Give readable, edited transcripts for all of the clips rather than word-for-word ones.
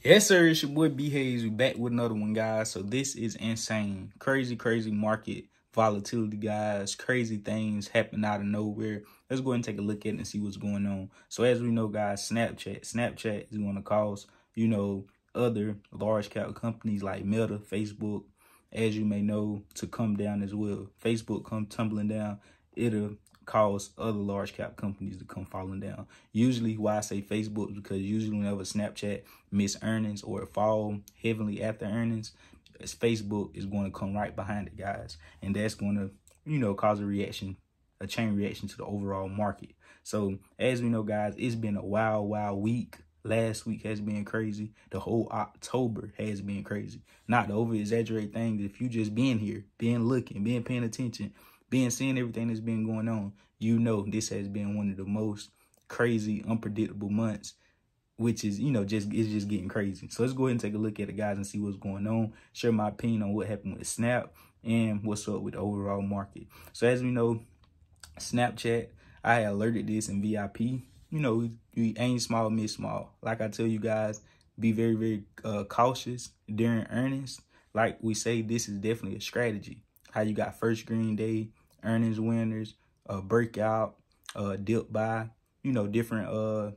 Yes, sir. It's your boy B Hayes. We back with another one, guys. So this is insane. Crazy, crazy market volatility, guys. Crazy things happen out of nowhere. Let's go ahead and take a look at it and see what's going on. So as we know, guys, Snapchat is going to cause, other large cap companies like Meta, Facebook, as you may know, to come down as well. Facebook come tumbling down. It'll cause other large cap companies to come falling down. Usually why I say Facebook, because usually whenever Snapchat miss earnings or fall heavily after earnings, Facebook is going to come right behind it, guys. And that's going to, cause a chain reaction to the overall market. So as we know, guys, it's been a wild week. Last week has been crazy. The whole October has been crazy. Not to over exaggerate things. If you just been here, been looking, been paying attention, been seeing everything that's been going on, this has been one of the most crazy, unpredictable months, which is, it's just getting crazy. So let's go ahead and take a look at it, guys, and see what's going on. Share my opinion on what happened with Snap and what's up with the overall market. So as we know, Snapchat, I alerted this in VIP. You aim small, miss small. Like I tell you guys, be very, very cautious during earnings. Like we say, this is definitely a strategy. How you got first green day, earnings winners, breakout, dip buy, different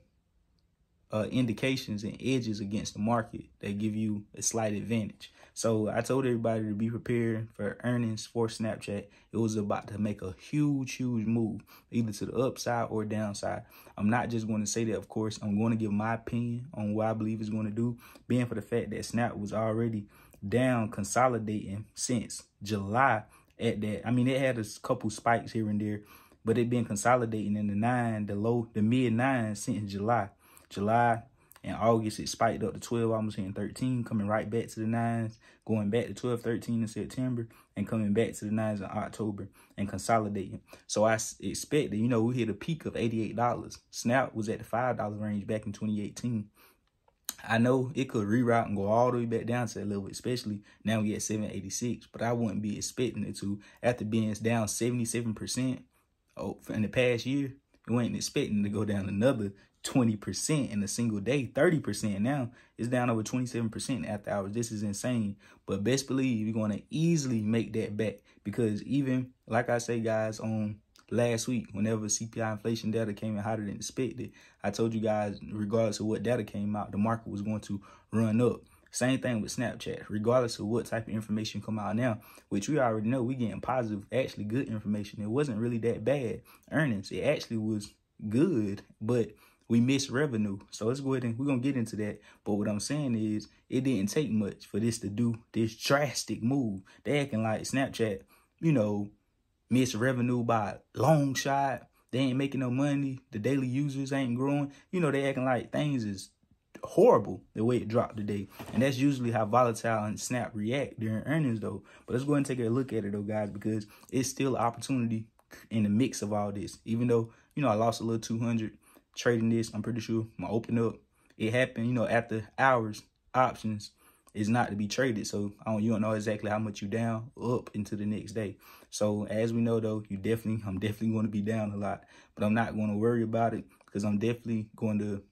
indications and edges against the market that give you a slight advantage. So I told everybody to be prepared for earnings for Snapchat. It was about to make a huge move, either to the upside or downside. I'm not just going to say that, of course. I'm going to give my opinion on what I believe it's going to do, being for the fact that Snap was already down consolidating since July at that. I mean, it had a couple spikes here and there, but it been consolidating in the mid nines since July and August. It spiked up to 12, almost hitting 13, coming right back to the nines, going back to 12, 13 in September, and coming back to the nines in October and consolidating. So I expect that, we hit a peak of $88. Snap was at the $5 range back in 2018. I know it could reroute and go all the way back down to that level, especially now we at 786, but I wouldn't be expecting it to after being down 77% in the past year. We wasn't expecting to go down another 20% in a single day, 30%. Now it's down over 27% after hours. This is insane. But best believe you're going to easily make that back, because even like I say, guys, on last week, whenever CPI inflation data came in hotter than expected, I told you guys, regardless of what data came out, the market was going to run up. Same thing with Snapchat, regardless of what type of information come out now, which we already know we getting positive, actually good information. It wasn't really that bad earnings. It actually was good, but we missed revenue. So let's go ahead and we're going to get into that. But what I'm saying is it didn't take much for this to do this drastic move. They acting like Snapchat, miss revenue by a long shot. They ain't making no money. The daily users ain't growing. They acting like things is horrible the way it dropped today. And that's usually how volatile and Snap react during earnings, though. But let's go ahead and take a look at it, though, guys, because it's still an opportunity in the mix of all this. Even though, I lost a little 200 trading this, I'm pretty sure I'm going to open up. It happened, after hours, options is not to be traded. So you don't know exactly how much you down up into the next day. So as we know, though, I'm definitely going to be down a lot, but I'm not going to worry about it, because I'm definitely going to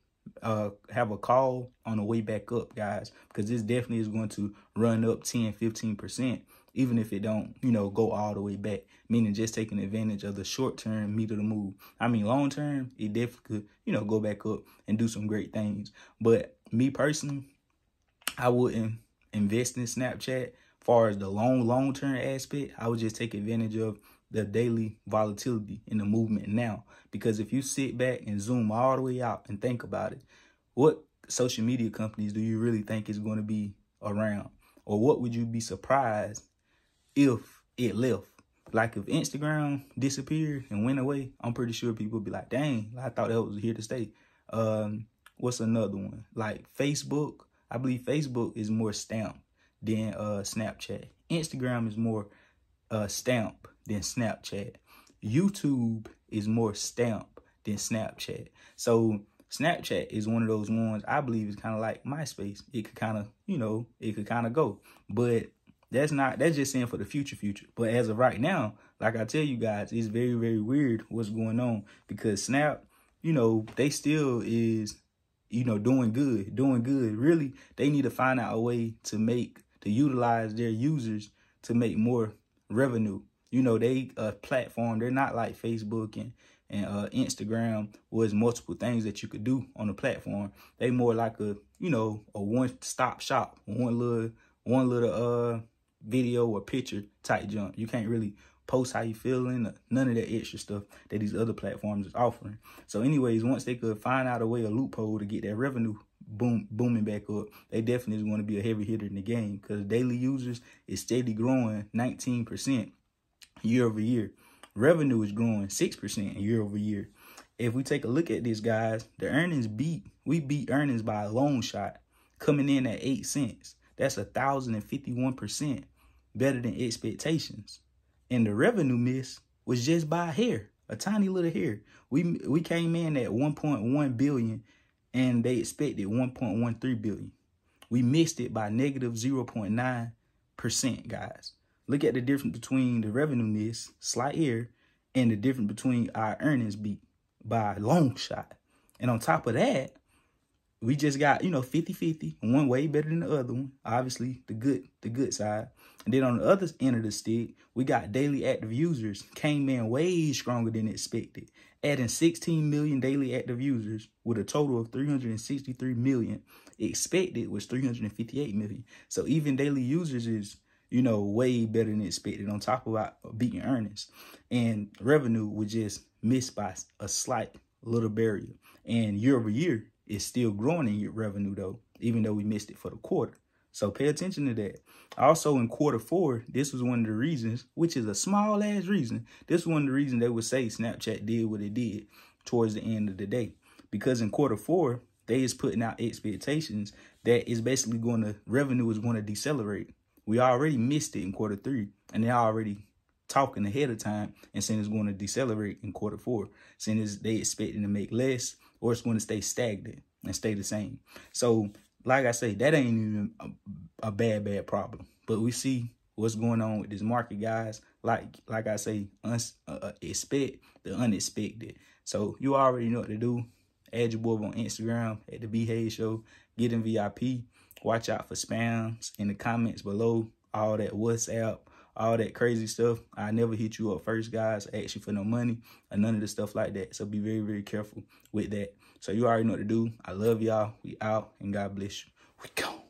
have a call on the way back up, guys, because this definitely is going to run up 10-15%, even if it don't go all the way back, meaning just taking advantage of the short term meat of the move. I mean, long term, it definitely could go back up and do some great things. But me personally, I wouldn't invest in Snapchat. Far as the long term aspect, I would just take advantage of the daily volatility in the movement now. Because if you sit back and zoom all the way out and think about it, what social media companies do you really think is going to be around? Or what would you be surprised if it left? Like if Instagram disappeared and went away, I'm pretty sure people would be like, dang, I thought that was here to stay. What's another one? Like Facebook. I believe Facebook is more stamp than Snapchat. Instagram is more stamp than Snapchat. YouTube is more stamp than Snapchat. So Snapchat is one of those ones I believe is kind of like MySpace. It could kind of, go. But that's just saying for the future. But as of right now, like I tell you guys, it's very weird what's going on, because Snap, they still is doing good. Really, they need to find out a way to utilize their users to make more revenue. They a platform. They're not like Facebook and Instagram was multiple things that you could do on the platform. They more like a one-stop shop, one little video or picture type jump. You can't really post how you feeling, none of that extra stuff that these other platforms is offering. So anyways, once they could find out a way, a loophole to get that revenue booming back up, they definitely is going to be a heavy hitter in the game, because daily users is steady growing 19% year over year. Revenue is growing 6% year over year. If we take a look at this, guys, the earnings we beat earnings by a long shot, coming in at 8 cents. That's 1,051% better than expectations. And the revenue miss was just by a hair, a tiny little hair. We came in at 1.1 billion and they expected 1.13 billion. We missed it by negative 0.9%, guys. Look at the difference between the revenue miss, slight error, and the difference between our earnings beat by a long shot. And on top of that, we just got, 50-50, one way better than the other one. Obviously, the good side. And then on the other end of the stick, we got daily active users came in way stronger than expected, adding 16 million daily active users with a total of 363 million. Expected was 358 million. So even daily users is, way better than expected, on top of our beating earnings. And revenue was just missed by a slight little barrier. And year over year, it's still growing in your revenue, though, even though we missed it for the quarter. So pay attention to that. Also, in Q4, this was one of the reasons, which is a small ass reason. This was one of the reasons they would say Snapchat did what it did towards the end of the day. Because in Q4, they is putting out expectations that is basically revenue is going to decelerate. We already missed it in Q3, and they're already talking ahead of time and saying it's going to decelerate in Q4, saying they expecting to make less, or it's going to stay stagnant and stay the same. So, like I say, that ain't even a bad problem. But we see what's going on with this market, guys. Like I say, expect the unexpected. So you already know what to do. Add your boy on Instagram at the B Hayes Show. Get in VIP. Watch out for spams in the comments below. All that WhatsApp, all that crazy stuff. I never hit you up first, guys. Ask you for no money or none of the stuff like that. So be very, very careful with that. So you already know what to do. I love y'all. We out, and God bless you. We go.